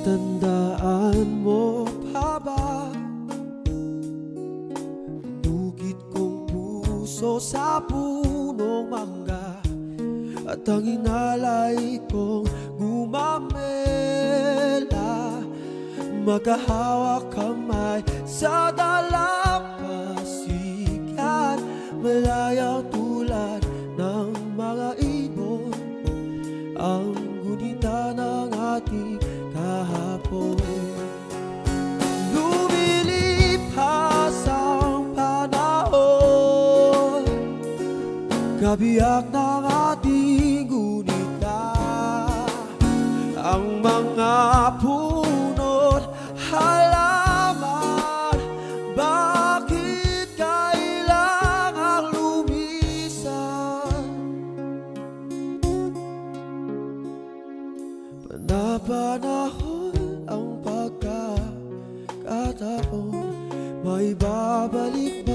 Natatandaan mo pa ba? Nugit kong puso sa punong mangga, at ang inalay kong gumamela, magkahawak kamay sa dalampasigan, malayang tulad ng mga ibon, ang gunita ng ating kahapon. Lumilipas ang panahon, kabiyak ng ating gunita, ang mga puno't halaman, bakit kailangang lumisan? Panapanahon ang pagkakataon, may babalik